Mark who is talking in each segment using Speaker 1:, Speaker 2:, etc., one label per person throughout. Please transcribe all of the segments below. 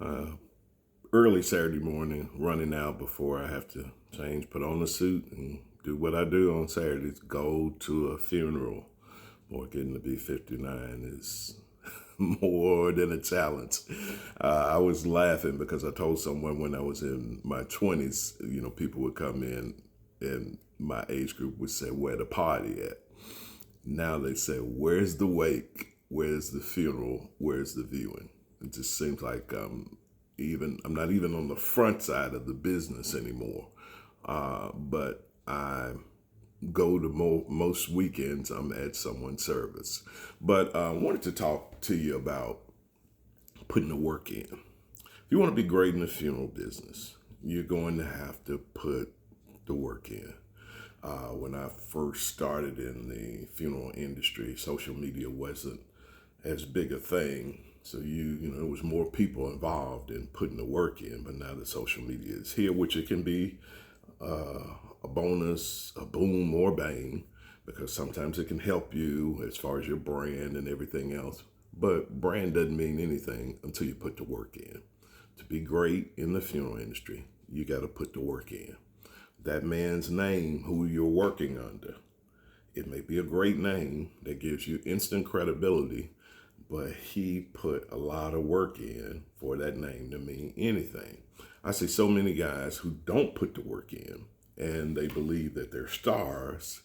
Speaker 1: uh, early Saturday morning, running out before I have to change, put on a suit, and do what I do on Saturdays. Go to a funeral. Boy, getting to be 59 is more than a challenge. I was laughing because I told someone when I was in my 20s, people would come in and my age group would say, "Where the party at?" Now they say, "Where's the wake? Where's the funeral? Where's the viewing?" It just seems like I'm not even on the front side of the business anymore. But I go to most weekends. I'm at someone's service. But I wanted to talk to you about putting the work in. If you want to be great in the funeral business, you're going to have to put the work in. When I first started in the funeral industry, social media wasn't as big a thing. So there was more people involved in putting the work in. But now that social media is here, which it can be a bonus, a boom, or bane, because sometimes it can help you as far as your brand and everything else. But brand doesn't mean anything until you put the work in. To be great in the funeral industry, you got to put the work in. That man's name, who you're working under, it may be a great name that gives you instant credibility, but he put a lot of work in for that name to mean anything. I see so many guys who don't put the work in, and they believe that they're stars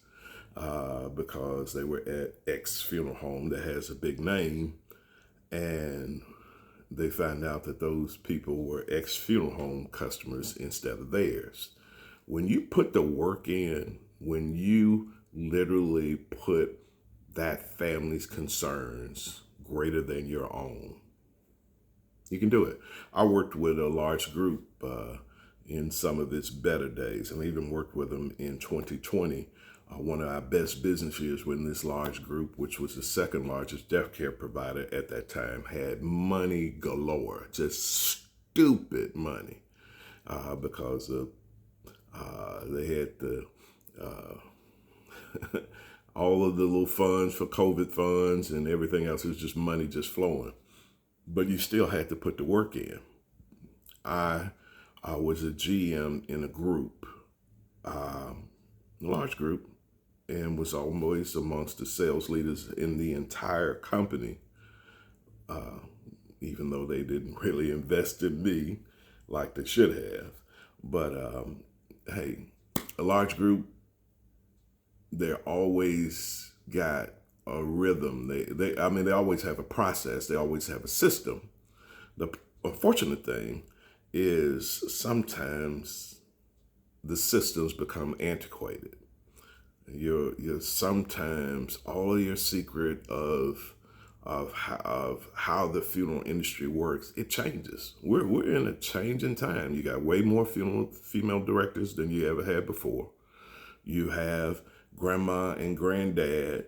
Speaker 1: because they were at X funeral home that has a big name, and they find out that those people were X funeral home customers instead of theirs. When you put the work in, when you literally put that family's concerns greater than your own, you can do it. I worked with a large group in some of its better days, and I even worked with them in 2020. One of our best business years when this large group, which was the second largest death care provider at that time, had money galore, just stupid money, because of they had all of the little funds for COVID funds and everything else. It was just money just flowing. But you still had to put the work in. I was a GM in a group, a large group, and was always amongst the sales leaders in the entire company, even though they didn't really invest in me like they should have. But hey, a large group, they're always got a rhythm. They always have a process. They always have a system. The unfortunate thing is sometimes the systems become antiquated. You're sometimes all of your secret of how the funeral industry works, it changes. We're in a changing time. You got way more funeral female directors than you ever had before. You have grandma and granddad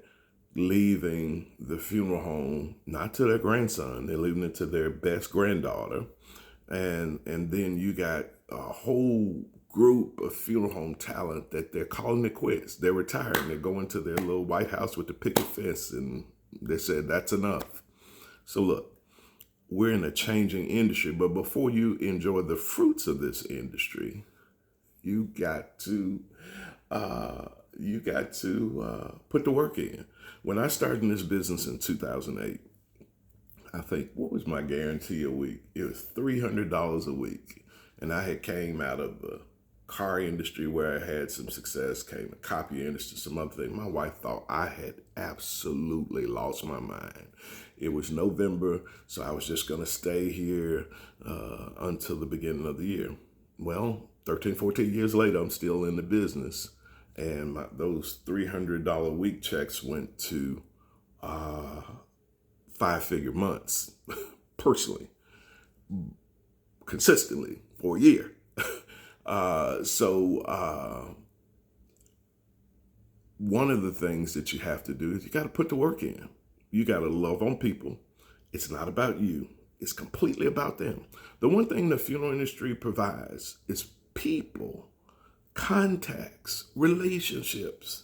Speaker 1: leaving the funeral home, not to their grandson, they're leaving it to their best granddaughter. And then you got a whole group of funeral home talent that they're calling it quits. They're retiring. They're going to their little White House with the picket fence, and they said that's enough. So look, we're in a changing industry, but before you enjoy the fruits of this industry, you got to put the work in. When I started in this business in 2008, I think, what was my guarantee a week? It was $300 a week. And I had came out of the car industry where I had some success, came to copy industry, some other thing. My wife thought I had absolutely lost my mind. It was November, so I was just going to stay here until the beginning of the year. Well, 13, 14 years later, I'm still in the business. And those $300 week checks went to 5-figure months, personally, consistently for a year. One of the things that you have to do is you got to put the work in. You got to love on people. It's not about you. It's completely about them. The one thing the funeral industry provides is people, contacts, relationships.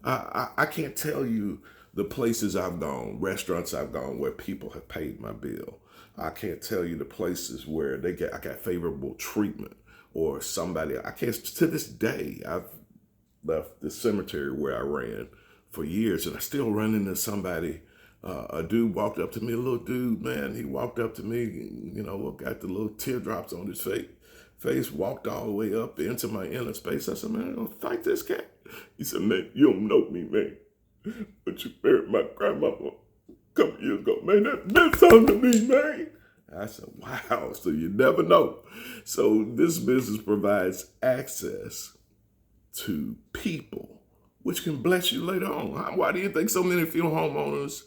Speaker 1: I can't tell you the places I've gone, restaurants I've gone where people have paid my bill. I can't tell you the places where I got favorable treatment, or somebody, I can't, to this day, I've left the cemetery where I ran for years, and I still run into somebody. A dude walked up to me, a little dude, man. He walked up to me, got the little teardrops on his face, walked all the way up into my inner space. I said, man, I don't fight this cat. He said, man, you don't know me, man, but you buried my grandmama a couple years ago. Man, that meant something to me, man. I said, wow, so you never know. So this business provides access to people, which can bless you later on. Why do you think so many funeral homeowners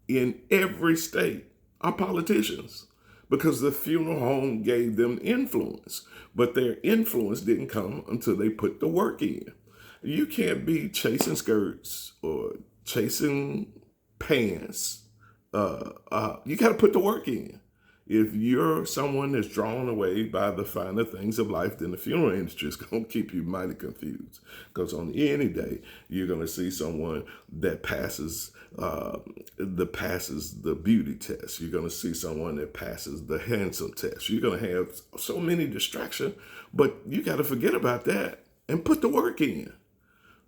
Speaker 1: in every state are politicians? Because the funeral home gave them influence, but their influence didn't come until they put the work in. You can't be chasing skirts or chasing pants. You got to put the work in. If you're someone that's drawn away by the finer things of life, then the funeral industry is going to keep you mighty confused. Because on any day, you're going to see someone that passes the beauty test. You're going to see someone that passes the handsome test. You're going to have so many distractions, but you got to forget about that and put the work in.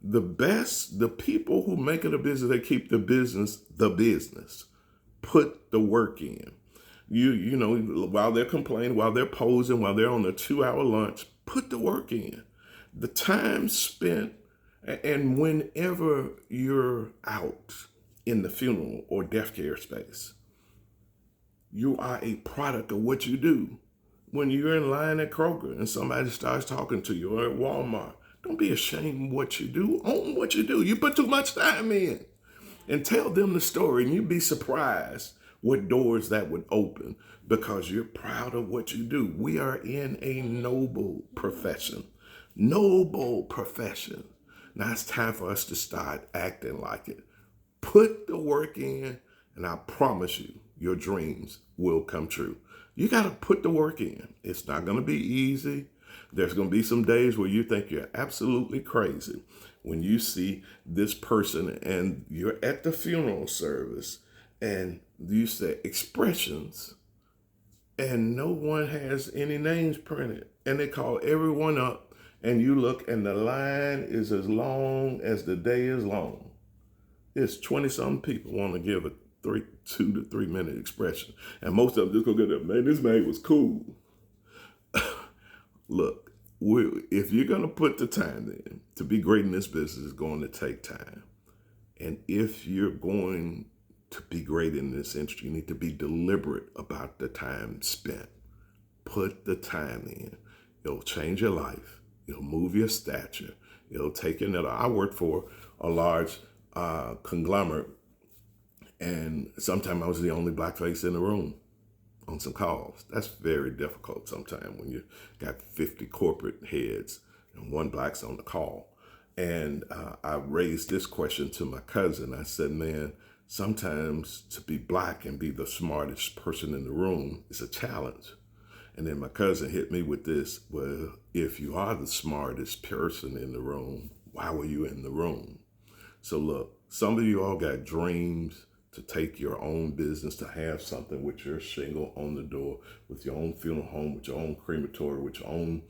Speaker 1: The people who make it a business, they keep the business. Put the work in. You know, while they're complaining, while they're posing, while they're on a 2-hour lunch, put the work in. The time spent, and whenever you're out in the funeral or death care space, you are a product of what you do. When you're in line at Kroger and somebody starts talking to you, or at Walmart, don't be ashamed of what you do. Own what you do. You put too much time in. And tell them the story, and you'd be surprised what doors that would open, because you're proud of what you do. We are in a noble profession. Noble profession. Now it's time for us to start acting like it. Put the work in, and I promise you, your dreams will come true. You got to put the work in. It's not going to be easy. There's going to be some days where you think you're absolutely crazy when you see this person and you're at the funeral service and you say expressions and no one has any names printed, and they call everyone up, and you look and the line is as long as the day is long. It's 20-something people want to give a 2 to 3 minute expression, and most of them just go get that, man, this man was cool. Look, if you're going to put the time in, to be great in this business is going to take time. And if you're going to be great in this industry, you need to be deliberate about the time spent. Put the time in. It'll change your life. It'll move your stature. It'll take you another. I worked for a large conglomerate, and sometimes I was the only black face in the room on some calls. That's very difficult sometimes when you got 50 corporate heads and one black's on the call. And I raised this question to my cousin. I said, man, sometimes to be black and be the smartest person in the room is a challenge. And then my cousin hit me with this, well, if you are the smartest person in the room, why were you in the room? So look, some of you all got dreams to take your own business, to have something with your shingle on the door, with your own funeral home, with your own crematory, with your own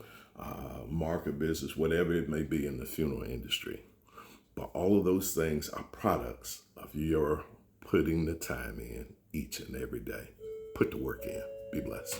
Speaker 1: market business, whatever it may be in the funeral industry. But all of those things are products of your putting the time in each and every day. Put the work in. Be blessed.